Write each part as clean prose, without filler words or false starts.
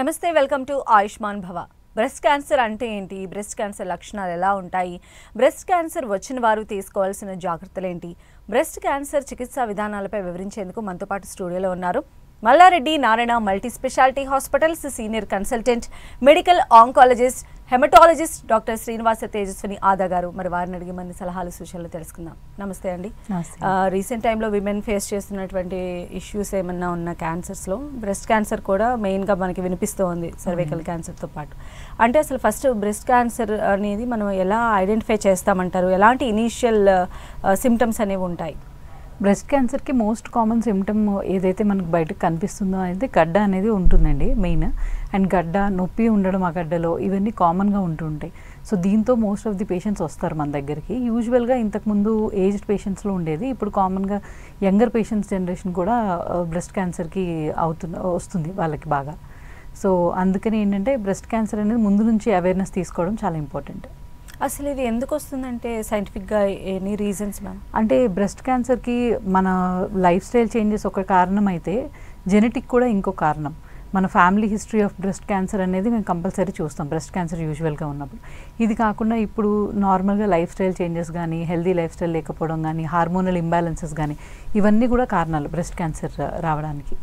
నమస్తే welcome to Ayushman భవ. Breast cancer అంటే ఏంటి, బ్రెస్ట్ క్యాన్సర్ లక్షణాలు ఎలా ఉంటాయి, బ్రెస్ట్ క్యాన్సర్ వచ్చిన వారు తీసుకోవాల్సిన జాగ్రత్తలు ఏంటి, బ్రెస్ట్ క్యాన్సర్ చికిత్సా విధానాలపై వివరించేందుకు మనతో పాటు స్టూడియోలో ఉన్నారు Malla Reddy Narayana multi speciality hospitals senior consultant medical oncologist haematologist doctor Srinivasa Tejaswini Ada గారు. మరి వారిని అడిగి మన సలహాలు సూచనలు తెలుసుకుందాం. నమస్తే అండి. రీసెంట్ టైంలో విమెన్ ఫేస్ చేస్తున్నటువంటి ఇష్యూస్ ఏమన్నా ఉన్న క్యాన్సర్స్లో బ్రెస్ట్ క్యాన్సర్ కూడా మెయిన్గా మనకి వినిపిస్తూ ఉంది, సర్వైకల్ క్యాన్సర్తో పాటు. అంటే అసలు ఫస్ట్ బ్రెస్ట్ క్యాన్సర్ అనేది మనం ఎలా ఐడెంటిఫై చేస్తామంటారు, ఎలాంటి ఇనీషియల్ సిమ్టమ్స్ అనేవి ఉంటాయి? బ్రెస్ట్ క్యాన్సర్కి మోస్ట్ కామన్ సిమ్టమ్ ఏదైతే మనకు బయటకు కనిపిస్తుందో అనేది గడ్డ అనేది ఉంటుందండి మెయిన్. అండ్ గడ్డ, నొప్పి ఉండడం ఆ గడ్డలో, ఇవన్నీ కామన్గా ఉంటుంటాయి. సో దీంతో మోస్ట్ ఆఫ్ ది పేషెంట్స్ వస్తారు మన దగ్గరికి. యూజువల్గా ఇంతకుముందు ఏజ్డ్ పేషెంట్స్లో ఉండేది, ఇప్పుడు కామన్గా యంగర్ పేషెంట్స్ జనరేషన్ కూడా బ్రెస్ట్ క్యాన్సర్కి వస్తుంది వాళ్ళకి బాగా. సో అందుకని ఏంటంటే బ్రెస్ట్ క్యాన్సర్ అనేది ముందు నుంచి అవేర్నెస్ తీసుకోవడం చాలా ఇంపార్టెంట్. అసలు ఇది ఎందుకు వస్తుందంటే సైంటిఫిక్గా ఎనీ రీజన్స్ మ్యామ్? అంటే బ్రెస్ట్ క్యాన్సర్కి మన లైఫ్ స్టైల్ చేంజెస్ ఒక కారణం అయితే జెనెటిక్ కూడా ఇంకో కారణం. మన family history of breast cancer అనేది మేము కంపల్సరీ చూస్తాం బ్రెస్ట్ క్యాన్సర్ యూజువల్గా ఉన్నప్పుడు. ఇది కాకుండా ఇప్పుడు నార్మల్గా లైఫ్ స్టైల్ చేంజెస్ కానీ, హెల్దీ లైఫ్ స్టైల్ లేకపోవడం కానీ, హార్మోనల్ ఇంబ్యాలెన్సెస్ కానీ, ఇవన్నీ కూడా కారణాలు బ్రెస్ట్ క్యాన్సర్ రావడానికి.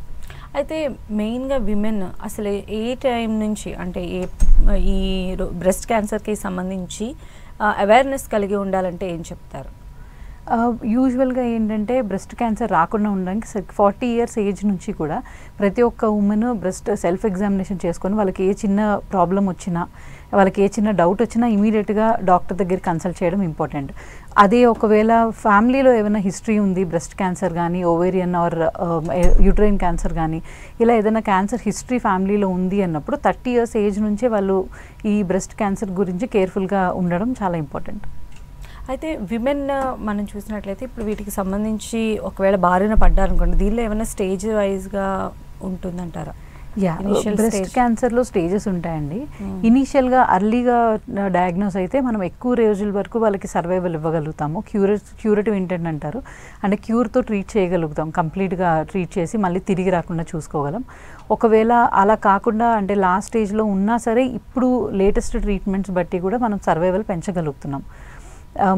అయితే మెయిన్గా విమెన్ అసలు ఏ టైం నుంచి అంటే ఈ బ్రెస్ట్ క్యాన్సర్కి సంబంధించి అవేర్నెస్ కలిగి ఉండాలంటే ఏం చెప్తారు? యూజువల్గా ఏంటంటే బ్రెస్ట్ క్యాన్సర్ రాకుండా ఉండడానికి 40 years ఏజ్ నుంచి కూడా ప్రతి ఒక్క ఉమెన్ బ్రెస్ట్ సెల్ఫ్ ఎగ్జామినేషన్ చేసుకొని వాళ్ళకి ఏ చిన్న ప్రాబ్లం వచ్చినా, వాళ్ళకి ఏ చిన్న డౌట్ వచ్చినా ఇమీడియట్గా డాక్టర్ దగ్గర కన్సల్ట్ చేయడం ఇంపార్టెంట్. అదే ఒకవేళ ఫ్యామిలీలో ఏమైనా హిస్టరీ ఉంది, బ్రెస్ట్ క్యాన్సర్ కానీ, ఓవేరియన్ ఆర్ యూట్రైన్ క్యాన్సర్ కానీ, ఇలా ఏదైనా క్యాన్సర్ హిస్టరీ ఫ్యామిలీలో ఉంది అన్నప్పుడు 30 years ఏజ్ నుంచే వాళ్ళు ఈ బ్రెస్ట్ క్యాన్సర్ గురించి కేర్ఫుల్గా ఉండడం చాలా ఇంపార్టెంట్. అయితే విమెన్ మనం చూసినట్లయితే ఇప్పుడు వీటికి సంబంధించి ఒకవేళ బారిన పడ్డారనుకోండి, దీనిలో ఏమైనా స్టేజ్ వైజ్గా ఉంటుందంటారా? బ్రెస్ట్ క్యాన్సర్లో స్టేజెస్ ఉంటాయండి. ఇనీషియల్గా అర్లీగా డయాగ్నోస్ అయితే మనం ఎక్కువ రోజుల వరకు వాళ్ళకి సర్వైవల్ ఇవ్వగలుగుతాము. క్యూరేటివ్ ఇంటెంట్ అంటారు, అంటే క్యూర్తో ట్రీట్ చేయగలుగుతాం, కంప్లీట్గా ట్రీట్ చేసి మళ్ళీ తిరిగి రాకుండా చూసుకోగలం. ఒకవేళ అలా కాకుండా అంటే లాస్ట్ స్టేజ్లో ఉన్నా సరే ఇప్పుడు లేటెస్ట్ ట్రీట్మెంట్స్ బట్టి కూడా మనం సర్వైవల్ పెంచగలుగుతున్నాం.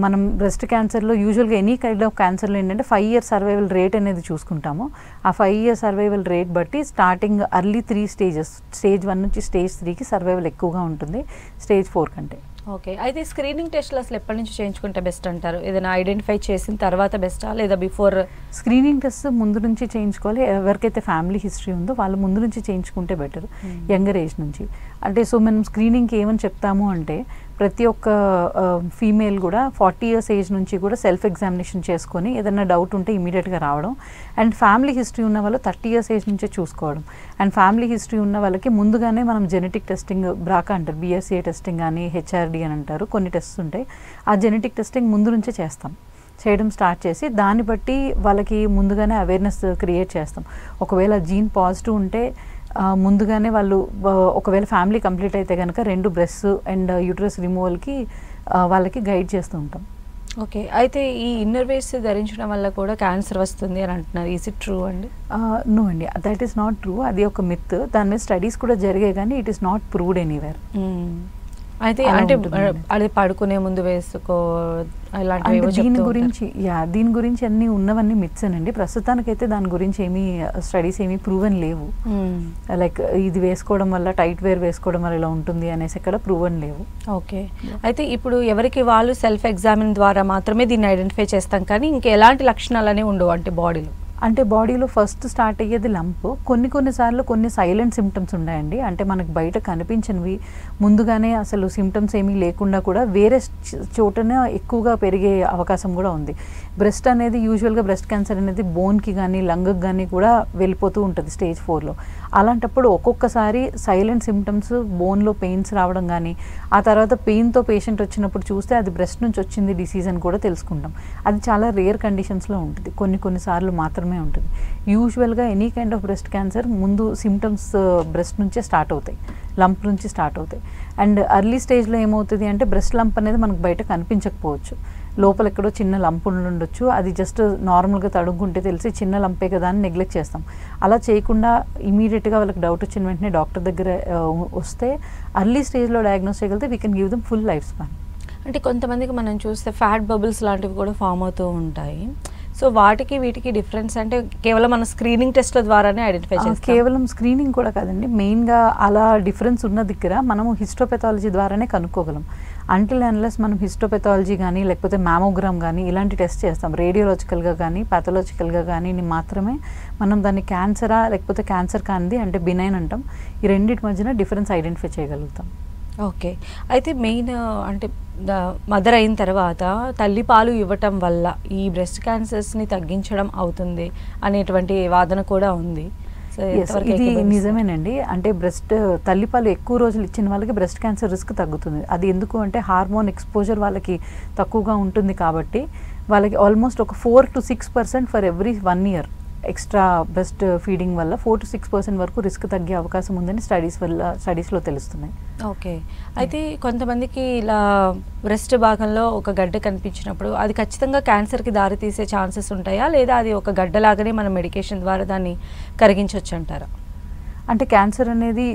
మనం బ్రెస్ట్ క్యాన్సర్లో యూజువల్గా ఎనీ కైండ్ ఆఫ్ క్యాన్సర్లో ఏంటంటే 5 year సర్వైవల్ రేట్ అనేది చూసుకుంటాము. ఆ 5 year సర్వైవల్ రేట్ బట్టి స్టార్టింగ్ అర్లీ 3 stages, స్టేజ్ 1 నుంచి స్టేజ్ 3కి సర్వైవల్ ఎక్కువగా ఉంటుంది స్టేజ్ 4 కంటే. ఓకే. అయితే స్క్రీనింగ్ టెస్ట్లు అసలు ఎప్పటి నుంచి చేయించుకుంటే బెస్ట్ అంటారు? ఏదైనా ఐడెంటిఫై చేసిన తర్వాత బెస్టా లేదా బిఫోర్? స్క్రీనింగ్ టెస్ట్ ముందు నుంచి చేయించుకోవాలి. ఎవరికైతే ఫ్యామిలీ హిస్టరీ ఉందో వాళ్ళు ముందు నుంచి చేయించుకుంటే బెటర్, యంగర్ ఏజ్ నుంచి. అంటే సో మనం స్క్రీనింగ్కి ఏమని చెప్తాము అంటే ప్రతి ఒక్క ఫీమేల్ కూడా 40 years ఏజ్ నుంచి కూడా సెల్ఫ్ ఎగ్జామినేషన్ చేసుకొని ఏదైనా డౌట్ ఉంటే ఇమీడియట్గా రావడం. అండ్ ఫ్యామిలీ హిస్టరీ ఉన్న వాళ్ళు 30 years ఏజ్ నుంచే చూసుకోవడం. అండ్ ఫ్యామిలీ హిస్టరీ ఉన్న వాళ్ళకి ముందుగానే మనం జెనెటిక్ టెస్టింగ్, బ్రాకా అంటారు, BRCA టెస్టింగ్ కానీ, HRD అని అంటారు, కొన్ని టెస్ట్స్ ఉంటాయి. ఆ జెనెటిక్ టెస్టింగ్ ముందు నుంచే చేయడం స్టార్ట్ చేసి దాన్ని బట్టి వాళ్ళకి ముందుగానే అవేర్నెస్ క్రియేట్ చేస్తాం. ఒకవేళ జీన్ పాజిటివ్ ఉంటే ముందుగానే వాళ్ళు ఒకవేళ ఫ్యామిలీ కంప్లీట్ అయితే కనుక 2 బ్రెస్ట్ అండ్ యూట్రస్ రిమూవల్కి వాళ్ళకి గైడ్ చేస్తూ ఉంటాం. ఓకే. అయితే ఈ ఇన్నర్ వేర్స్ ధరించడం వల్ల కూడా క్యాన్సర్ వస్తుంది అని అంటున్నారు, ఈజ్ ఇట్ ట్రూ అండి? నో అండి, దట్ ఈస్ నాట్ ట్రూ. అది ఒక మిత్. దాని మీద స్టడీస్ కూడా జరిగాయి కానీ it is not proved anywhere. అయితే అంటే అది పడుకునే ముందు వేసుకో దీని గురించి అన్ని ఉన్నవన్నీ మిత్స్ అండి. ప్రస్తుతానికైతే దాని గురించి ఏమీ స్టడీస్ ఏమీ ప్రూవన్ లేవు. లైక్ ఇది వేసుకోవడం వల్ల, టైట్ వేర్ వేసుకోవడం వల్ల ఇలా ఉంటుంది అనేసి ఎక్కడ ప్రూవన్ లేవు. ఓకే. అయితే ఇప్పుడు ఎవరికి వాళ్ళు సెల్ఫ్ ఎగ్జామిన్ ద్వారా మాత్రమే దీన్ని ఐడెంటిఫై చేస్తాం కానీ ఇంకెలాంటి లక్షణాలు అనేవి ఉండవు అంటే బాడీలో? అంటే బాడీలో ఫస్ట్ స్టార్ట్ అయ్యేది లంప్. కొన్నిసార్లు కొన్ని సైలెంట్ సిమ్టమ్స్ ఉన్నాయండి. అంటే మనకు బయట కనిపించినవి ముందుగానే అసలు సిమ్టమ్స్ ఏమీ లేకుండా కూడా వేరే చోటనే ఎక్కువగా పెరిగే అవకాశం కూడా ఉంది. బ్రెస్ట్ అనేది యూజువల్గా బ్రెస్ట్ క్యాన్సర్ అనేది బోన్కి కానీ, లంగ్కి కానీ కూడా వెళ్ళిపోతూ ఉంటుంది స్టేజ్ 4లో. అలాంటప్పుడు ఒక్కొక్కసారి సైలెంట్ సిమ్టమ్స్, బోన్లో పెయిన్స్ రావడం కానీ, ఆ తర్వాత పెయిన్తో పేషెంట్ వచ్చినప్పుడు చూస్తే అది బ్రెస్ట్ నుంచి వచ్చింది డిసీజ్ అని కూడా తెలుసుకుంటాం. అది చాలా రేర్ కండిషన్స్లో ఉంటుంది, కొన్నిసార్లు మాత్రమే ఉంటుంది. యూజువల్గా any kind of breast cancer ముందు సిమ్టమ్స్ బ్రెస్ట్ నుంచే స్టార్ట్ అవుతాయి, లంప్ నుంచి స్టార్ట్ అవుతాయి. అండ్ అర్లీ స్టేజ్లో ఏమవుతుంది అంటే బ్రెస్ట్ లంప్ అనేది మనకు బయట కనిపించకపోవచ్చు. లోపల ఎక్కడో చిన్న లంప్ ఉండొచ్చు, అది జస్ట్ నార్మల్గా తడుముకుంటే తెలిసి చిన్న లంపే కదా అని నెగ్లెక్ట్ చేస్తాం. అలా చేయకుండా ఇమీడియట్గా వాళ్ళకి డౌట్ వచ్చిన వెంటనే డాక్టర్ దగ్గర వస్తే అర్లీ స్టేజ్లో డయాగ్నోస్ చేయగలిగితే we can give them full life span. అంటే కొంతమందికి మనం చూస్తే ఫ్యాట్ బబుల్స్ లాంటివి కూడా ఫామ్ అవుతూ ఉంటాయి. సో వాటికి వీటికి డిఫరెన్స్ అంటే కేవలం మన స్క్రీనింగ్ టెస్ట్ల ద్వారానే ఐడెంటిఫై చేస్తాం? కేవలం స్క్రీనింగ్ కూడా కాదండి, మెయిన్గా అలా డిఫరెన్స్ ఉన్న దగ్గర మనము హిస్టోపెథాలజీ ద్వారానే కనుక్కోగలం. అంటిల్ అన్లెస్ మనం హిస్టోపెథాలజీ కానీ లేకపోతే మ్యామోగ్రామ్ కానీ ఇలాంటి టెస్ట్ చేస్తాం, రేడియోలాజికల్గా కానీ పాథలాజికల్గా కానీ మాత్రమే మనం దాన్ని క్యాన్సరా లేకపోతే క్యాన్సర్ కానిది అంటే బినైన్ అంటాం, ఈ రెండింటి మధ్యన డిఫరెన్స్ ఐడెంటిఫై చేయగలుగుతాం. ఓకే. అయితే మెయిన్ అంటే మదర్ అయిన తర్వాత తల్లిపాలు ఇవ్వటం వల్ల ఈ బ్రెస్ట్ క్యాన్సర్స్ని తగ్గించడం అవుతుంది అనేటువంటి వాదన కూడా ఉంది. ఇది నిజమేనండి. అంటే తల్లిపాలు ఎక్కువ రోజులు ఇచ్చిన వాళ్ళకి బ్రెస్ట్ క్యాన్సర్ రిస్క్ తగ్గుతుంది. అది ఎందుకు అంటే హార్మోన్ ఎక్స్పోజర్ వాళ్ళకి తక్కువగా ఉంటుంది కాబట్టి వాళ్ళకి ఆల్మోస్ట్ ఒక 4 to 6% for every 1 year extra breast feeding వల్ల 4 to 6% వరకు రిస్క్ తగ్గే అవకాశం ఉందని స్టడీస్లో తెలుస్తున్నాయి. ఓకే. అయితే కొంతమందికి ఇలా బ్రెస్ట్ భాగంలో ఒక గడ్డ కనిపించినప్పుడు అది ఖచ్చితంగా క్యాన్సర్కి దారితీసే ఛాన్సెస్ ఉంటాయా, లేదా అది ఒక గడ్డలాగానే మనం మెడికేషన్ ద్వారా దాన్ని కరిగించవచ్చు అంటారా? అంటే క్యాన్సర్ అనేది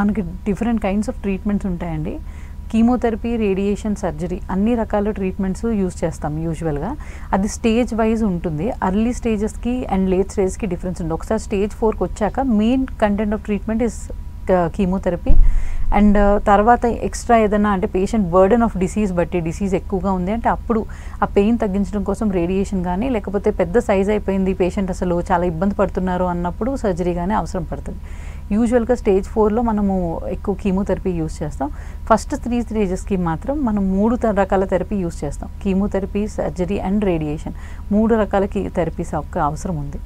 మనకి డిఫరెంట్ కైండ్స్ ఆఫ్ ట్రీట్మెంట్స్ ఉంటాయండి. కీమోథెరపీ, రేడియేషన్, సర్జరీ అన్ని రకాల ట్రీట్మెంట్స్ యూజ్ చేస్తాం యూజువల్గా. అది స్టేజ్ వైజ్ ఉంటుంది. అర్లీ స్టేజెస్కి అండ్ లేట్ స్టేజ్కి డిఫరెన్స్ ఉంటుంది. ఒకసారి స్టేజ్ 4కి వచ్చాక main content of treatment is chemotherapy. And తర్వాత ఎక్స్ట్రా ఏదైనా అంటే పేషెంట్ బర్డెన్ ఆఫ్ డిసీజ్ బట్టి డిసీజ్ ఎక్కువగా ఉంది అంటే అప్పుడు ఆ పెయిన్ తగ్గించడం కోసం రేడియేషన్ కానీ లేకపోతే పెద్ద సైజ్ అయిపోయింది పేషెంట్ అసలు చాలా ఇబ్బంది పడుతున్నారు అన్నప్పుడు సర్జరీ కానీ అవసరం పడుతుంది. యూజువల్గా స్టేజ్ 4లో మనము ఎక్కువ కీమోథెరపీ యూజ్ చేస్తాం. ఫస్ట్ 3 స్టేజెస్కి మాత్రం మనం 3 రకాల థెరపీ యూజ్ చేస్తాం. కీమోథెరపీ, సర్జరీ అండ్ రేడియేషన్ 3 రకాల థెరపీస్ అవసరం ఉంది.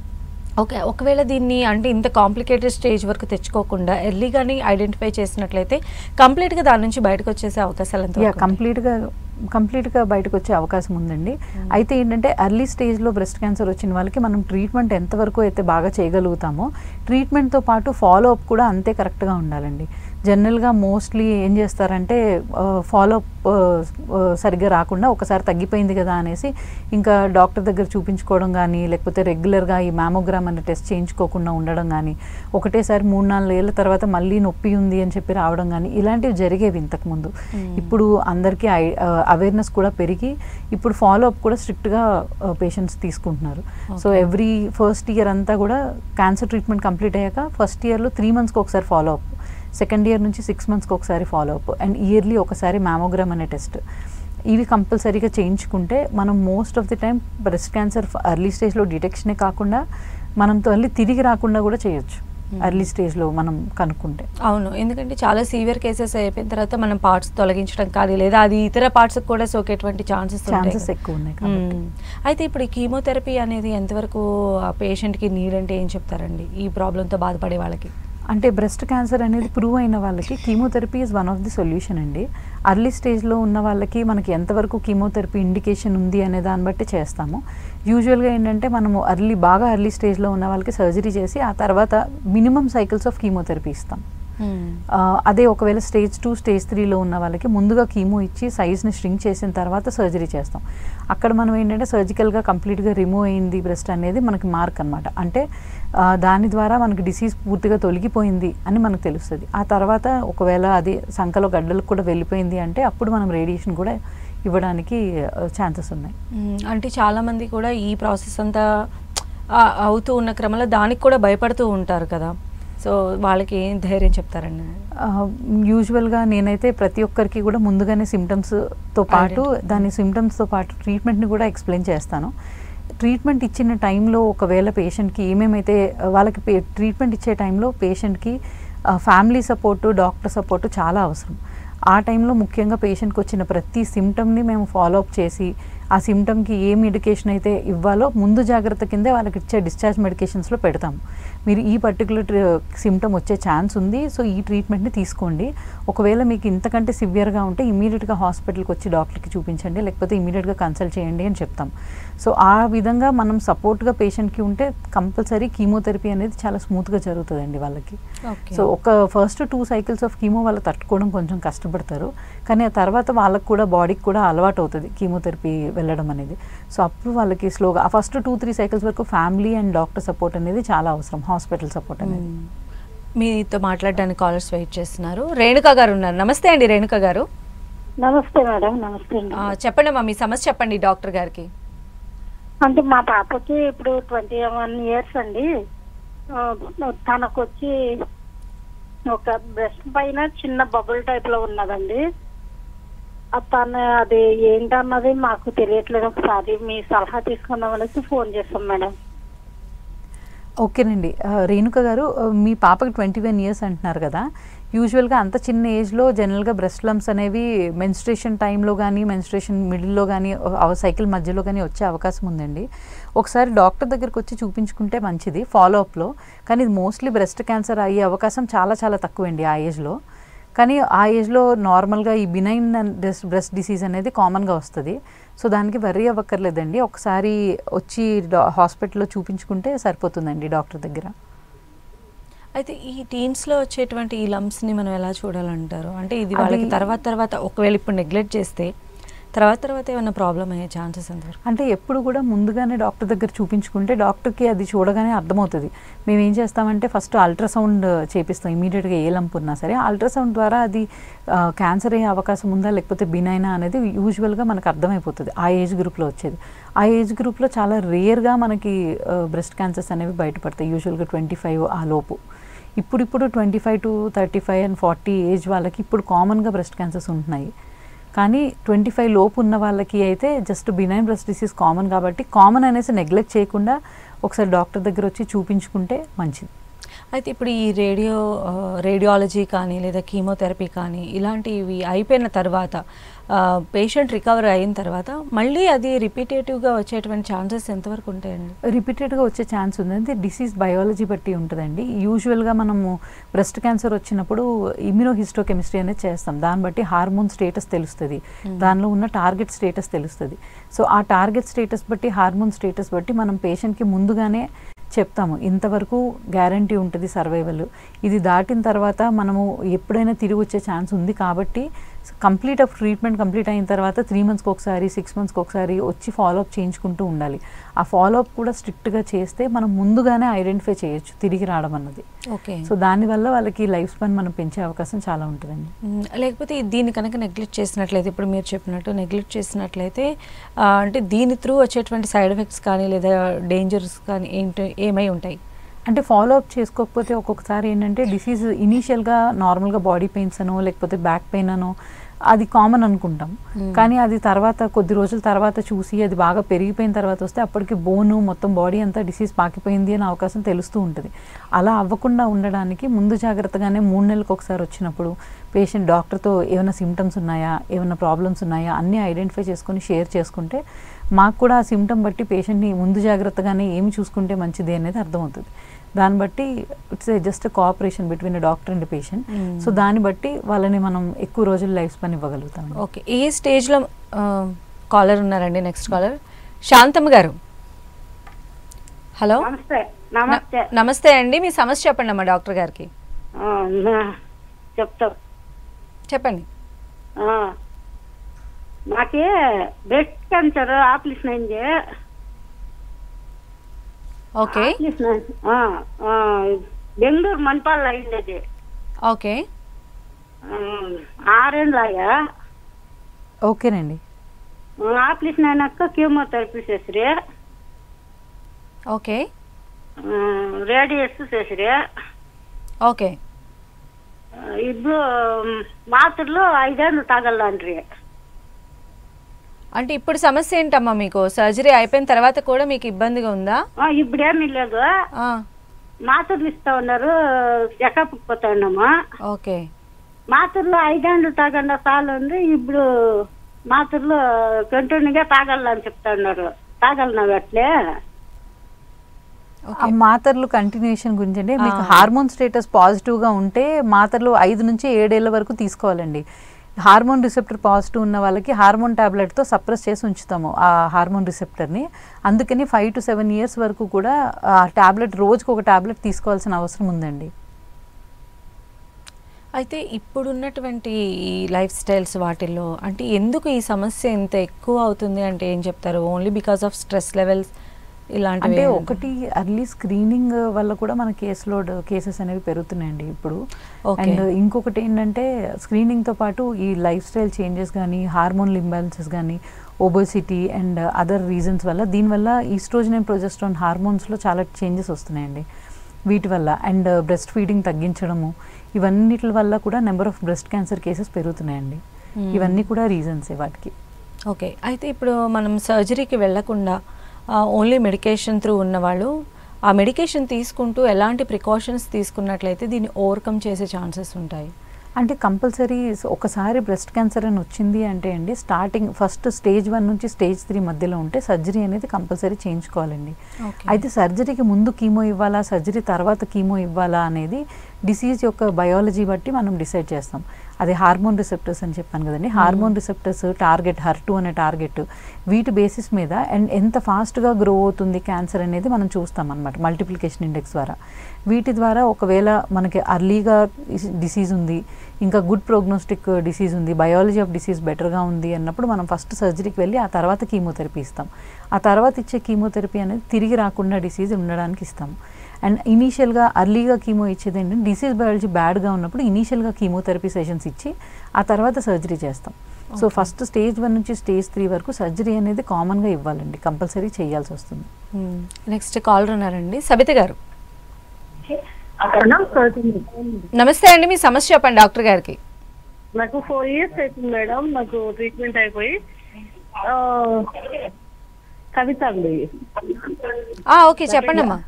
ఓకే. ఒకవేళ దీన్ని అంటే ఇంత కాంప్లికేటెడ్ స్టేజ్ వరకు తెచ్చుకోకుండా ఎర్లీగానే ఐడెంటిఫై చేసినట్లయితే కంప్లీట్గా దాని నుంచి బయటకు వచ్చేసే అవకాశాలు ఎంత? కంప్లీట్గా బయటకు వచ్చే అవకాశం ఉందండి. అయితే ఏంటంటే ఎర్లీ స్టేజ్లో బ్రెస్ట్ క్యాన్సర్ వచ్చిన వాళ్ళకి మనం ట్రీట్మెంట్ ఎంతవరకు అయితే బాగా చేయగలుగుతామో ట్రీట్మెంట్తో పాటు ఫాలో అప్ కూడా అంతే కరెక్ట్గా ఉండాలండి. జనరల్గా మోస్ట్లీ ఏం చేస్తారంటే ఫాలో అప్ సరిగ్గా రాకుండా ఒకసారి తగ్గిపోయింది కదా అనేసి ఇంకా డాక్టర్ దగ్గర చూపించుకోవడం కానీ లేకపోతే రెగ్యులర్గా ఈ మ్యామోగ్రామ్ అనే టెస్ట్ చేయించుకోకుండా ఉండడం కానీ, ఒకటేసారి 3-4 ఏళ్ళ తర్వాత మళ్ళీ నొప్పి ఉంది అని చెప్పి రావడం కానీ ఇలాంటివి జరిగేవి ఇంతకుముందు. ఇప్పుడు అందరికీ అవేర్నెస్ కూడా పెరిగి ఇప్పుడు ఫాలో అప్ కూడా స్ట్రిక్ట్గా పేషెంట్స్ తీసుకుంటున్నారు. సో ఎవ్రీ ఫస్ట్ ఇయర్ అంతా కూడా క్యాన్సర్ ట్రీట్మెంట్ కంప్లీట్ అయ్యాక ఫస్ట్ ఇయర్లో 3 monthsకి ఒకసారి ఫాలో అప్, సెకండ్ ఇయర్ నుంచి 6 monthsకి ఒకసారి ఫాలో అప్ అండ్ ఇయర్లీ ఒకసారి మ్యామోగ్రామ్ అనే టెస్ట్, ఇవి కంపల్సరీగా చేయించుకుంటే మనం most of the time breast cancer early స్టేజ్లో డిటెక్షనే కాకుండా మనం మళ్ళీ తిరిగి రాకుండా కూడా చేయొచ్చు ఎర్లీ స్టేజ్లో మనం కనుక్కుంటే. అవును, ఎందుకంటే చాలా సీవియర్ కేసెస్ అయిపోయిన తర్వాత మనం పార్ట్స్ తొలగించడం కానీ లేదా అది ఇతర పార్ట్స్కి కూడా సోకేటువంటి ఛాన్సెస్ ఎక్కువ ఉన్నాయి కాబట్టి. అయితే ఇప్పుడు ఈ కీమోథెరపీ అనేది ఎంతవరకు ఆ పేషెంట్కి నీడ్ అంటే ఏం చెప్తారండి ఈ ప్రాబ్లంతో బాధపడే వాళ్ళకి? అంటే బ్రెస్ట్ క్యాన్సర్ అనేది ప్రూవ్ అయిన వాళ్ళకి chemotherapy is one of the solution అండి. అర్లీ స్టేజ్లో ఉన్న వాళ్ళకి మనకి ఎంతవరకు కీమోథెరపీ ఇండికేషన్ ఉంది అనే దాన్ని బట్టి చేస్తాము. యూజువల్గా ఏంటంటే మనము బాగా అర్లీ స్టేజ్లో ఉన్న వాళ్ళకి సర్జరీ చేసి ఆ తర్వాత మినిమం సైకిల్స్ ఆఫ్ కీమోథెరపీ ఇస్తాం. అదే ఒకవేళ స్టేజ్ 2, స్టేజ్ 3లో ఉన్న వాళ్ళకి ముందుగా కీమో ఇచ్చి సైజ్ని ష్రింక్ చేసిన తర్వాత సర్జరీ చేస్తాం. అక్కడ మనం ఏంటంటే సర్జికల్గా కంప్లీట్గా రిమూవ్ అయింది బ్రెస్ట్ అనేది మనకి మార్క్ అనమాట. అంటే దాని ద్వారా మనకి డిసీజ్ పూర్తిగా తొలగిపోయింది అని మనకు తెలుస్తుంది. ఆ తర్వాత ఒకవేళ అది సంకలో గడ్డలకు కూడా వెళ్ళిపోయింది అంటే అప్పుడు మనం రేడియేషన్ కూడా ఇవ్వడానికి ఛాన్సెస్ ఉన్నాయి. అంటే చాలామంది కూడా ఈ ప్రాసెస్ అంతా అవుతూ ఉన్న క్రమంలో దానికి కూడా భయపడుతూ ఉంటారు కదా, సో వాళ్ళకి ఏం ధైర్యం చెప్తారండి? యూజువల్గా నేనైతే ప్రతి ఒక్కరికి కూడా ముందుగానే సిమ్టమ్స్తో పాటు ట్రీట్మెంట్ని కూడా ఎక్స్ప్లెయిన్ చేస్తాను. ట్రీట్మెంట్ ఇచ్చిన టైంలో ఒకవేళ పేషెంట్కి ఏమేమైతే వాళ్ళకి ట్రీట్మెంట్ ఇచ్చే టైంలో పేషెంట్కి ఫ్యామిలీ సపోర్టు, డాక్టర్ సపోర్టు చాలా అవసరం. ఆ టైంలో ముఖ్యంగా పేషెంట్కి వచ్చిన ప్రతి సిమ్టమ్ని మేము ఫాలోఅప్ చేసి ఆ సిమ్టమ్కి ఏ మెడికేషన్ అయితే ఇవ్వాలో ముందు జాగ్రత్త కిందే వాళ్ళకి ఇచ్చే డిశ్చార్జ్ మెడికేషన్స్లో పెడతాము. మీరు ఈ పర్టికులర్ సిమ్టమ్ వచ్చే ఛాన్స్ ఉంది, సో ఈ ట్రీట్మెంట్ని తీసుకోండి. ఒకవేళ మీకు ఇంతకంటే సివియర్గా ఉంటే ఇమీడియట్గా హాస్పిటల్కి వచ్చి డాక్టర్కి చూపించండి, లేకపోతే ఇమీడియట్గా కన్సల్ట్ చేయండి అని చెప్తాం. సో ఆ విధంగా మనం సపోర్ట్గా పేషెంట్కి ఉంటే కంపల్సరీ కీమోథెరపీ అనేది చాలా స్మూత్గా జరుగుతుందండి వాళ్ళకి. సో ఒక ఫస్ట్ 2 cycles ఆఫ్ కీమో వాళ్ళు తట్టుకోవడం కొంచెం కష్టపడతారు, కానీ ఆ తర్వాత వాళ్ళకు కూడా బాడీకి కూడా అలవాటు అవుతుంది కీమోథెరపీ వెళ్ళడం అనేది. సో అప్పుడు వాళ్ళకి స్లోగా ఫస్ట్ 2-3 సైకిల్స్ వరకు ఫ్యామిలీ అండ్ డాక్టర్ సపోర్ట్ అనేది చాలా అవసరం, హాస్పిటల్ సపోర్ట్ అనేది. మీతో మాట్లాడడానికి కాలర్స్ వెయిట్ చేస్తున్నారు. రేణుక గారు ఉన్నారు. నమస్తే అండి రేణుక గారు. నమస్తే మేడం. నమస్తే అండి. చెప్పండి అమ్మా, మీ సమస్య చెప్పండి డాక్టర్ గారికి. అంటే మా పాపకి ఇప్పుడు 21 years అండి. తనకు వచ్చి ఒక బ్రెస్ట్ పైన చిన్న బబుల్ టైప్ లో ఉన్నదండి. తను అది ఏంటన్నది మాకు తెలియట్లేదు. ఒకసారి మీ సలహా తీసుకుందాం అనేసి ఫోన్ చేస్తాం మేడం. ఓకేనండి. రేణుక గారు, మీ పాపకి 21 years అంటున్నారు కదా. యూజువల్గా అంత చిన్న ఏజ్లో జనరల్గా బ్రెస్ట్ లంప్స్ అనేవి మెన్స్ట్రేషన్ టైంలో కానీ మెన్స్ట్రేషన్ మిడిల్లో కానీ సైకిల్ మధ్యలో కానీ వచ్చే అవకాశం ఉందండి. ఒకసారి డాక్టర్ దగ్గరికి వచ్చి చూపించుకుంటే మంచిది ఫాలోఅప్లో. కానీ ఇది మోస్ట్లీ బ్రెస్ట్ క్యాన్సర్ అయ్యే అవకాశం చాలా చాలా తక్కువండి ఆ ఏజ్లో. కానీ ఆ ఏజ్లో నార్మల్గా ఈ బినైన్ బ్రెస్ట్ డిసీజ్ అనేది కామన్గా వస్తుంది. సో దానికి వర్రీ అవ్వక్కర్లేదండి. ఒకసారి వచ్చి హాస్పిటల్లో చూపించుకుంటే సరిపోతుందండి డాక్టర్ దగ్గర. అయితే ఈ టీన్స్లో వచ్చేటువంటి ఈ లంప్స్ని మనం ఎలా చూడాలంటారు? అంటే ఇది వాళ్ళకి తర్వాత ఒకవేళ ఇప్పుడు నెగ్లెక్ట్ చేస్తే తర్వాత ఏమైనా ప్రాబ్లం అయ్యే ఛాన్సెస్ ఎంతవరకు? అంటే ఎప్పుడు కూడా ముందుగానే డాక్టర్ దగ్గర చూపించుకుంటే డాక్టర్కి అది చూడగానే అర్థమవుతుంది. మేము ఏం చేస్తామంటే ఫస్ట్ అల్ట్రాసౌండ్ చేపిస్తాం ఇమీడియట్గా ఏ లంప్ ఉన్నా సరే. అల్ట్రాసౌండ్ ద్వారా అది క్యాన్సర్ అయ్యే అవకాశం ఉందా లేకపోతే బినైనా అనేది యూజువల్గా మనకు అర్థమైపోతుంది ఆ ఏజ్ గ్రూప్లో వచ్చేది. ఆ ఏజ్ గ్రూప్లో చాలా రేర్గా మనకి బ్రెస్ట్ క్యాన్సర్స్ అనేవి బయటపడతాయి, యూజువల్గా 25 ఆ లోపు. ఇప్పుడు 25 to 35 and 40 ఏజ్ వాళ్ళకి ఇప్పుడు కామన్గా బ్రెస్ట్ క్యాన్సర్స్ ఉంటున్నాయి. కానీ 25 లోపు ఉన్న వాళ్ళకి అయితే just benign breast disease common కాబట్టి కామన్ అనేసి నెగ్లెక్ట్ చేయకుండా ఒకసారి డాక్టర్ దగ్గర వచ్చి చూపించుకుంటే మంచిది. అయితే ఇప్పుడు ఈ రేడియాలజీ కానీ లేదా కీమోథెరపీ కానీ ఇలాంటివి అయిపోయిన తర్వాత పేషెంట్ రికవర్ అయిన తర్వాత మళ్ళీ అది రిపీటేటివ్గా వచ్చేటువంటి ఛాన్సెస్ ఎంతవరకు ఉంటాయండి? రిపీటెడ్గా వచ్చే ఛాన్స్ ఉందంటే డిసీజ్ బయాలజీ బట్టి ఉంటుందండి. యూజువల్గా మనము బ్రెస్ట్ క్యాన్సర్ వచ్చినప్పుడు ఇమ్యూనోహిస్టోకెమిస్ట్రీ అనేది చేస్తాం. దాన్ని బట్టి హార్మోన్ స్టేటస్ తెలుస్తుంది, దానిలో ఉన్న టార్గెట్ స్టేటస్ తెలుస్తుంది. సో ఆ టార్గెట్ స్టేటస్ బట్టి హార్మోన్ స్టేటస్ బట్టి మనం పేషెంట్కి ముందుగానే చెప్తాము ఇంతవరకు గ్యారంటీ ఉంటుంది సర్వైవల్, ఇది దాటిన తర్వాత మనము ఎప్పుడైనా తిరిగి వచ్చే ఛాన్స్ ఉంది కాబట్టి కంప్లీట్ ఆఫ్ ట్రీట్మెంట్ కంప్లీట్ అయిన తర్వాత 3 monthsకి ఒకసారి 6 monthsకి ఒకసారి వచ్చి ఫాలోఅప్ చేయించుకుంటూ ఉండాలి. ఆ ఫాలోఅప్ కూడా స్ట్రిక్ట్గా చేస్తే మనం ముందుగానే ఐడెంటిఫై చేయొచ్చు తిరిగి రావడం అన్నది. ఓకే. సో దానివల్ల వాళ్ళకి లైఫ్ స్పాన్ మనం పెంచే అవకాశం చాలా ఉంటుందండి. లేకపోతే దీన్ని కనుక నెగ్లెక్ట్ చేసినట్లయితే ఇప్పుడు మీరు చెప్పినట్టు నెగ్లెక్ట్ చేసినట్లయితే అంటే దీని త్రూ వచ్చేటువంటి సైడ్ ఎఫెక్ట్స్ కానీ లేదా డేంజర్స్ కానీ ఏమై ఉంటాయి? అంటే ఫాలోఅప్ చేసుకోకపోతే ఒక్కొక్కసారి ఏంటంటే డిసీజ్ ఇనీషియల్గా నార్మల్గా బాడీ పెయిన్స్ అనో లేకపోతే బ్యాక్ పెయిన్ అనో అది కామన్ అనుకుంటాం. కానీ అది తర్వాత కొద్ది రోజుల తర్వాత చూసి అది బాగా పెరిగిపోయిన తర్వాత వస్తే అప్పటికి బోను మొత్తం బాడీ అంతా డిసీజ్ పాకిపోయింది అనే అవకాశం తెలుస్తూ ఉంటుంది. అలా అవ్వకుండా ఉండడానికి ముందు జాగ్రత్తగానే 3 నెలలకు ఒకసారి వచ్చినప్పుడు పేషెంట్ డాక్టర్తో ఏమైనా సిమ్టమ్స్ ఉన్నాయా, ఏమైనా ప్రాబ్లమ్స్ ఉన్నాయా అన్నీ ఐడెంటిఫై చేసుకొని షేర్ చేసుకుంటే మాకు కూడా ఆ సిమ్టమ్ బట్టి పేషెంట్ని ముందు జాగ్రత్తగానే ఏమి చూసుకుంటే మంచిది అనేది అర్థమవుతుంది. దాన్ని బట్టి it's just cooperation between doctor and patient. So దాన్ని బట్టి వాళ్ళని మనం ఎక్కువ రోజులు లైఫ్ స్పాన్ ఇవ్వగలుగుతాం. ఓకే. ఈ స్టేజ్లో కాలర్ ఉన్నారండి. నెక్స్ట్ కాలర్ శాంతమ్మ గారు. హలో. నమస్తే అండి, మీ సమస్య చెప్పండి అమ్మా డాక్టర్ గారికి. చెప్పండి. నాకే బ్రెస్ట్ క్యాన్సర్ ఆపరేషన్ అయింది. ఓకే. బెంగళూరు మణిపాల్లో అయింది అది. ఓకే. 6 ఏళ్ళాయా. ఓకేనండి. ఆపరేషన్ అయినాక కీమోథెరపీ చేసిరి. ఓకే. రేడియేషన్ చేసిరి. ఓకే. ఇప్పుడు మాత్రలు 5 ఏళ్ళు తాగలండ్రి. అంటే ఇప్పుడు సమస్య ఏంటమ్మా మీకు? సర్జరీ అయిపోయిన తర్వాత కూడా మీకు ఇబ్బందిగా ఉందా? ఇప్పుడేమీ లేదు, మాత్రలు ఇస్తా ఉన్నారు, చెకప్ పోతా ఉన్నాము. ఓకే. మాత్రలు 5 ఏళ్ళు తాగండి చాలు ఉంది. ఇప్పుడు మాత్రలు కంటిన్యూగా తాగాలని చెప్తా ఉన్నారు. తాగలనా అట్లే? ఆ మాత్రలు కంటిన్యూషన్ గురించి అంటే మీకు హార్మోన్ స్టేటస్ పాజిటివ్గా ఉంటే మాత్రలు 5 నుంచి 7 ఏళ్ళ వరకు తీసుకోవాలండి. హార్మోన్ రిసెప్టర్ పాజిటివ్ ఉన్న వాళ్ళకి హార్మోన్ ట్యాబ్లెట్తో సప్రెస్ చేసి ఉంచుతాము ఆ హార్మోన్ రిసెప్టర్ని. అందుకని 5 to 7 years వరకు కూడా ఆ ట్యాబ్లెట్ రోజుకు ఒక ట్యాబ్లెట్ తీసుకోవాల్సిన అవసరం ఉందండి. అయితే ఇప్పుడున్నటువంటి ఈ లైఫ్ స్టైల్స్ వాటిల్లో అంటే ఎందుకు ఈ సమస్య ఇంత ఎక్కువ అవుతుంది అంటే ఏం చెప్తారు? Only because of stress levels ఇలాంటివి? అంటే ఒకటి అర్లీ స్క్రీనింగ్ వల్ల కూడా మన కేసెస్ అనేవి పెరుగుతున్నాయండి ఇప్పుడు. అండ్ ఇంకొకటి ఏంటంటే స్క్రీనింగ్తో పాటు ఈ లైఫ్ స్టైల్ చేంజెస్ కానీ, హార్మోనల్ ఇంబ్యాలెన్సెస్ కానీ, ఒబెసిటీ అండ్ అదర్ రీజన్స్ వల్ల, దీనివల్ల ఈస్ట్రోజన్ అండ్ ప్రొజెస్ట్రాన్ హార్మోన్స్లో చాలా చేంజెస్ వస్తున్నాయండి వీటి వల్ల. అండ్ బ్రెస్ట్ ఫీడింగ్ తగ్గించడము, ఇవన్నిటి వల్ల కూడా number of breast cancer cases పెరుగుతున్నాయండి. ఇవన్నీ కూడా రీజన్సే వాటికి. ఓకే, అయితే ఇప్పుడు మనం సర్జరీకి వెళ్లకుండా ఓన్లీ మెడికేషన్ త్రూ ఉన్నవాళ్ళు ఆ మెడికేషన్ తీసుకుంటూ ఎలాంటి ప్రికాషన్స్ తీసుకున్నట్లయితే దీన్ని ఓవర్కమ్ చేసే ఛాన్సెస్ ఉంటాయి? అంటే కంపల్సరీ ఒకసారి బ్రెస్ట్ క్యాన్సర్ అని వచ్చింది అంటే అండి, స్టార్టింగ్ ఫస్ట్ స్టేజ్ 1 నుంచి స్టేజ్ 3 మధ్యలో ఉంటే సర్జరీ అనేది కంపల్సరీ చేయించుకోవాలండి. అయితే సర్జరీకి ముందు కీమో ఇవ్వాలా, సర్జరీ తర్వాత కీమో ఇవ్వాలా అనేది డిసీజ్ యొక్క బయాలజీ బట్టి మనం డిసైడ్ చేస్తాం. అది హార్మోన్ రిసెప్టర్స్ అని చెప్పాను కదండి, హార్మోన్ రిసెప్టర్స్ టార్గెట్ HER2 అనే టార్గెట్, వీటి బేసిస్ మీద అండ్ ఎంత ఫాస్ట్గా గ్రో అవుతుంది క్యాన్సర్ అనేది మనం చూస్తాం అనమాట మల్టిప్లికేషన్ ఇండెక్స్ ద్వారా. వీటి ద్వారా ఒకవేళ మనకి అర్లీగా డిసీజ్ ఉంది, ఇంకా గుడ్ ప్రోగ్నోస్టిక్ డిసీజ్ ఉంది, బయాలజీ ఆఫ్ డిసీజ్ బెటర్గా ఉంది అన్నప్పుడు మనం ఫస్ట్ సర్జరీకి వెళ్ళి ఆ తర్వాత కీమోథెరపీ ఇస్తాం. ఆ తర్వాత ఇచ్చే కీమోథెరపీ అనేది తిరిగి రాకుండా డిసీజ్ ఉండడానికి ఇస్తాము. అండ్ ఇనీషియల్గా అర్లీగా కీమో ఇచ్చేది ఏంటంటే డిసీజ్ బయాలజీ బ్యాడ్గా ఉన్నప్పుడు ఇనీషియల్గా కీమోథెరపీ సెషన్స్ ఇచ్చి ఆ తర్వాత సర్జరీ చేస్తాం. సో ఫస్ట్ స్టేజ్ 1 నుంచి స్టేజ్ 3 వరకు సర్జరీ అనేది కామన్గా ఇవ్వాలండి, కంపల్సరీ చేయాల్సి వస్తుంది. నెక్స్ట్ కాలర్ ఉన్నారండి, సబిత గారు. నమస్తే అండి, మీ సమస్య చెప్పండి డాక్టర్ గారికి. నాకు 4 years అవుతుంది మేడం, నాకు ట్రీట్మెంట్ అయిపోయి. కవిత అండి. ఓకే చెప్పండి అమ్మా.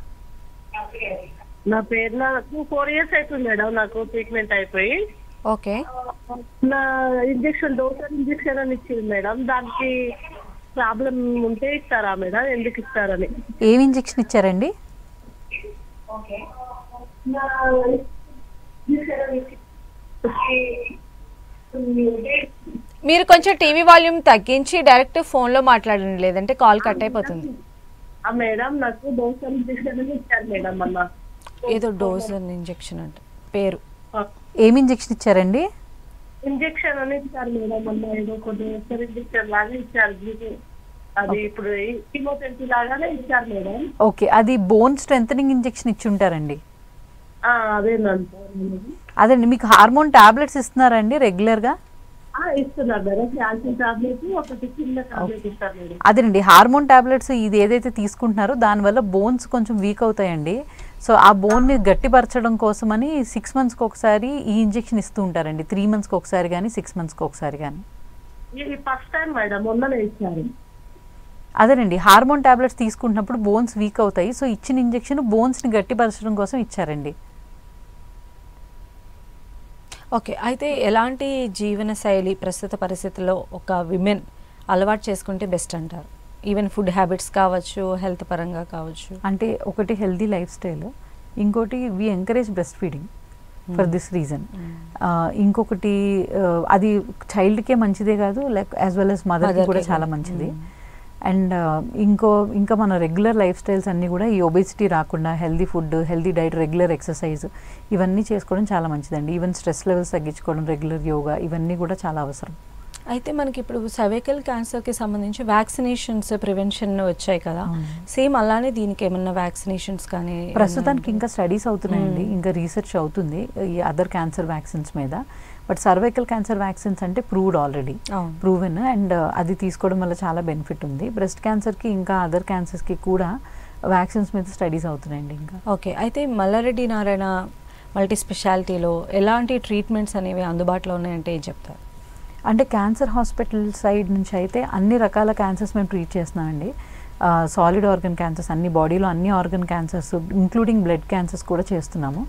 నా పేరు, నాకు 4 years అవుతుంది మేడం, నాకు ట్రీట్మెంట్ అయిపోయి. ఓకే, నా ఇంజక్షన్ డోసర్ ఇంజక్షన్ అని ఇచ్చింది మేడం, దానికి ప్రాబ్లం ఉంటే ఇస్తారా మేడం, ఎందుకు ఇస్తారని. ఏం ఇంజెక్షన్ ఇచ్చారండి? మీరు కొంచెం టీవీ వాల్యూమ్ తగ్గించి డైరెక్ట్ ఫోన్లో మాట్లాడండి, లేదంటే కాల్ కట్ అయిపోతుంది. మేడం నాకు డోసర్ ఇంజక్షన్ అని ఇచ్చారు మేడం అన్న. ఏదో డోసర్ ఇంజెక్షన్ అంటే పేరు. ఏమి ఇంజెక్షన్ ఇచ్చారండి? ఇంజెక్షన్ అని ఇచ్చారు మేడం అన్న, ఏదో ఒక డోసర్ ఇంజెక్షన్ లాగా ఇచ్చారు. అది ఇప్పుడు కీమోథెరపీ లాగానే ఇచ్చారు మేడం. ఓకే, అది బోన్ స్ట్రెంథనింగ్ ఇంజెక్షన్ ఇచ్చి ఉంటారండి. అదండి. మీకు హార్మోన్ టాబ్లెట్స్ ఇస్తున్నారండి రెగ్యులర్గా? అదేనండి, హార్మోన్ టాబ్లెట్స్ ఇది ఏదైతే తీసుకుంటున్నారో దానివల్ల బోన్స్ కొంచెం వీక్ అవుతాయండి. సో ఆ బోన్ని గట్టిపరచడం కోసమని 6 monthsకి ఒకసారి ఈ ఇంజెక్షన్ ఇస్తూ ఉంటారండి. 3 monthsకి ఒకసారి కానీ 6 monthsకి ఒకసారి కానీ. అదేనండి, హార్మోన్ టాబ్లెట్స్ తీసుకుంటున్నప్పుడు బోన్స్ వీక్ అవుతాయి, సో ఇచ్చిన ఇంజెక్షన్ బోన్స్ని గట్టిపరచడం కోసం ఇచ్చారండి. ఓకే, అయితే ఎలాంటి జీవన శైలి ప్రస్తుత పరిస్థితుల్లో ఒక విమెన్ అలవాటు చేసుకుంటే బెస్ట్ అంటారు? ఈవెన్ ఫుడ్ హ్యాబిట్స్ కావచ్చు, హెల్త్ పరంగా కావచ్చు. అంటే ఒకటి హెల్దీ లైఫ్ స్టైల్, ఇంకోటి we encourage breastfeeding for this reason. ఇంకొకటి అది చైల్డ్కే మంచిదే కాదు, లైక్ యాజ్ వెల్ యాజ్ మదర్కి కూడా చాలా మంచిది. అండ్ ఇంకా మన రెగ్యులర్ లైఫ్ స్టైల్స్ అన్నీ కూడా ఈ ఒబేసిటీ రాకుండా healthy food, healthy diet, regular exercise ఇవన్నీ చేసుకోవడం చాలా మంచిదండి. ఈవెన్ స్ట్రెస్ లెవెల్స్ తగ్గించుకోవడం, రెగ్యులర్ యోగా, ఇవన్నీ కూడా చాలా అవసరం. అయితే మనకి ఇప్పుడు సర్వైకల్ క్యాన్సర్కి సంబంధించి వ్యాక్సినేషన్స్ ప్రివెన్షన్ వచ్చాయి కదా, సేమ్ అలానే దీనికి ఏమన్నా వ్యాక్సినేషన్స్ కానీ? ప్రస్తుతానికి ఇంకా స్టడీస్ అవుతున్నాయండి, ఇంకా రీసెర్చ్ అవుతుంది ఈ అదర్ క్యాన్సర్ వ్యాక్సిన్స్ మీద. బట్ సర్వైకల్ క్యాన్సర్ వ్యాక్సిన్స్ అంటే ప్రూవ్డ్, ఆల్రెడీ ప్రూవెన్, అండ్ అది తీసుకోవడం వల్ల చాలా బెనిఫిట్ ఉంది. బ్రెస్ట్ క్యాన్సర్కి ఇంకా అదర్ క్యాన్సర్స్కి కూడా వ్యాక్సిన్స్ మీద స్టడీస్ అవుతున్నాయండి ఇంకా. ఓకే, అయితే మల్లారెడ్డి నారాయణ మల్టీ స్పెషాలిటీలో ఎలాంటి ట్రీట్మెంట్స్ అనేవి అందుబాటులో ఉన్నాయంటే ఏం చెప్తారు? అంటే క్యాన్సర్ హాస్పిటల్ సైడ్ నుంచి అయితే అన్ని రకాల క్యాన్సర్స్ మేము ట్రీట్ చేస్తున్నామండి. సాలిడ్ ఆర్గన్ క్యాన్సర్స్, అన్ని బాడీలో అన్ని organ cancers including blood cancers కూడా చేస్తున్నాము.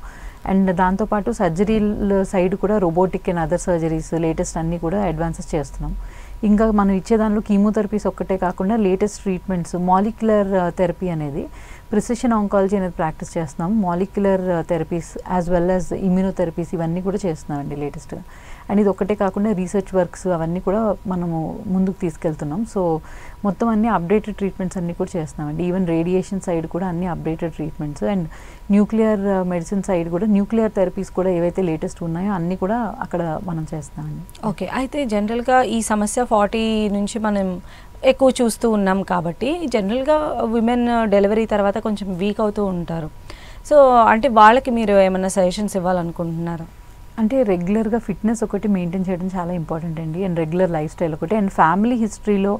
అండ్ దాంతోపాటు సర్జరీల సైడ్ కూడా robotic and other surgeries latest అన్నీ కూడా అడ్వాన్సెస్ చేస్తున్నాం. ఇంకా మనం ఇచ్చే దానిలో కీమోథెరపీస్ ఒక్కటే కాకుండా లేటెస్ట్ ట్రీట్మెంట్స్, మాలిక్యులర్ థెరపీ అనేది, ప్రిసిషన్ ఆంకాలజీ అనేది ప్రాక్టీస్ చేస్తున్నాం. Molecular therapies as well as immunotherapies ఇవన్నీ కూడా చేస్తున్నామండి లేటెస్ట్గా. అండ్ ఇది ఒకటే కాకుండా రీసెర్చ్ వర్క్స్ అవన్నీ కూడా మనము ముందుకు తీసుకెళ్తున్నాం. సో మొత్తం అన్ని అప్డేటెడ్ ట్రీట్మెంట్స్ అన్నీ కూడా చేస్తున్నామండి. ఈవెన్ రేడియేషన్ సైడ్ కూడా అన్ని updated treatments, and nuclear medicine side కూడా న్యూక్లియర్ థెరపీస్ కూడా ఏవైతే లేటెస్ట్ ఉన్నాయో అన్నీ కూడా అక్కడ మనం చేస్తామండి. ఓకే, అయితే జనరల్గా ఈ సమస్య 40 నుంచి మనం ఎక్కువ చూస్తూ ఉన్నాం కాబట్టి జనరల్గా విమెన్ డెలివరీ తర్వాత కొంచెం వీక్ అవుతూ ఉంటారు. సో అంటే వాళ్ళకి మీరు ఏమైనా సజెషన్స్ ఇవ్వాలనుకుంటున్నారా? అంటే రెగ్యులర్గా ఫిట్నెస్ ఒకటి మెయింటైన్ చేయడం చాలా ఇంపార్టెంట్ అండి, అండ్ రెగ్యులర్ లైఫ్ స్టైల్ ఒకటి, అండ్ ఫ్యామిలీ హిస్టరీలో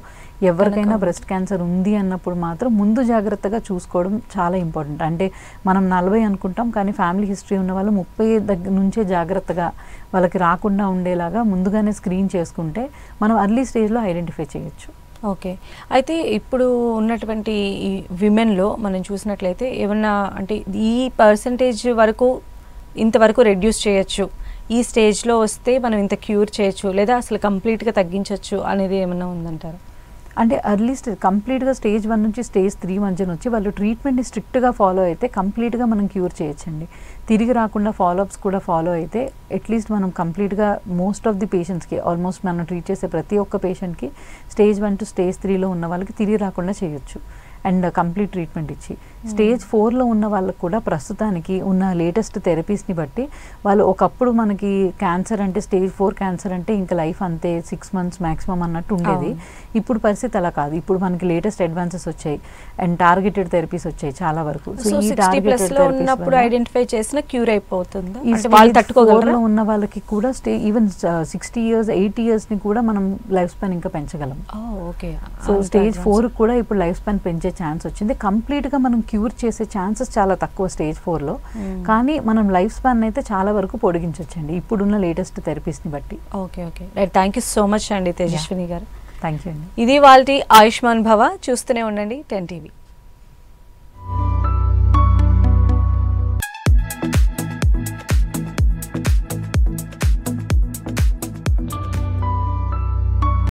ఎవరికైనా బ్రెస్ట్ క్యాన్సర్ ఉంది అన్నప్పుడు మాత్రం ముందు జాగ్రత్తగా చూసుకోవడం చాలా ఇంపార్టెంట్. అంటే మనం 40 అనుకుంటాం, కానీ ఫ్యామిలీ హిస్టరీ ఉన్న వాళ్ళు 30 దగ్గర నుంచే జాగ్రత్తగా వాళ్ళకి రాకుండా ఉండేలాగా ముందుగానే స్క్రీన్ చేసుకుంటే మనం అర్లీ స్టేజ్లో ఐడెంటిఫై చేయొచ్చు. ఓకే, అయితే ఇప్పుడు ఉన్నటువంటి ఈ విమెన్లో మనం చూసినట్లయితే ఏమన్నా అంటే ఈ పర్సంటేజ్ వరకు ఇంతవరకు రెడ్యూస్ చేయొచ్చు, ఈ స్టేజ్లో వస్తే మనం ఇంత క్యూర్ చేయొచ్చు, లేదా అసలు కంప్లీట్గా తగ్గించవచ్చు అనేది ఏమన్నా ఉందంటారు? అంటే అర్లీ స్టేజ్ కంప్లీట్గా స్టేజ్ 1 నుంచి స్టేజ్ 3 మధ్యన వచ్చి వాళ్ళు ట్రీట్మెంట్ని స్ట్రిక్ట్గా ఫాలో అయితే కంప్లీట్గా మనం క్యూర్ చేయొచ్చండి. తిరిగి రాకుండా ఫాలోఅప్స్ కూడా ఫాలో అయితే అట్లీస్ట్ మనం కంప్లీట్గా మోస్ట్ ఆఫ్ ది పేషెంట్స్కి, ఆల్మోస్ట్ మనం ట్రీట్ చేసే ప్రతి ఒక్క పేషెంట్కి స్టేజ్ 1 టు స్టేజ్ 3లో ఉన్న వాళ్ళకి తిరిగి రాకుండా చేయొచ్చు అండ్ కంప్లీట్ ట్రీట్మెంట్ ఇచ్చి. స్టేజ్ 4లో ఉన్న వాళ్ళకు కూడా ప్రస్తుతానికి ఉన్న లేటెస్ట్ థెరపీస్ని బట్టి వాళ్ళు ఒకప్పుడు మనకి క్యాన్సర్ అంటే స్టేజ్ 4 క్యాన్సర్ అంటే ఇంకా లైఫ్ అంతే 6 months మ్యాక్సిమం అన్నట్టు ఉండేది. ఇప్పుడు పరిస్థితి అలా కాదు. ఇప్పుడు మనకి లేటెస్ట్ అడ్వాన్సెస్ వచ్చాయి అండ్ టార్గెటెడ్ థెరపీస్ వచ్చాయి చాలా వరకు. సో ఈ టార్గెటెడ్ థెరపీస్ ఐడెంటిఫై చేసిన క్యూర్ అయిపోతుంది. వాళ్ళు తట్టుకోగలరు ఉన్న వాళ్ళకి కూడా ఈవెన్ 60 years 80 years ని కూడా మనం లైఫ్ స్పాన్ ఇంకా పెంచగలం. ఓకే, సో స్టేజ్ 4 కూడా ఇప్పుడు లైఫ్ స్పాన్ పెంచే ఛాన్స్ వచ్చింది. కంప్లీట్గా మనం క్యూర్ చేసే ఛాన్సెస్ చాలా తక్కువ స్టేజ్ 4లో, కానీ మనం లైఫ్ స్పాన్ అయితే చాలా వరకు పొడిగించవచ్చండి ఇప్పుడున్న లేటెస్ట్ థెరపీస్ని బట్టి. Okay okay right, thank you so much అండి తేజస్విని గారు. థ్యాంక్ యూ అండి. ఇది వాళ్ళ ఆయుష్మాన్ భవ. చూస్తూనే ఉండండి 10 TV.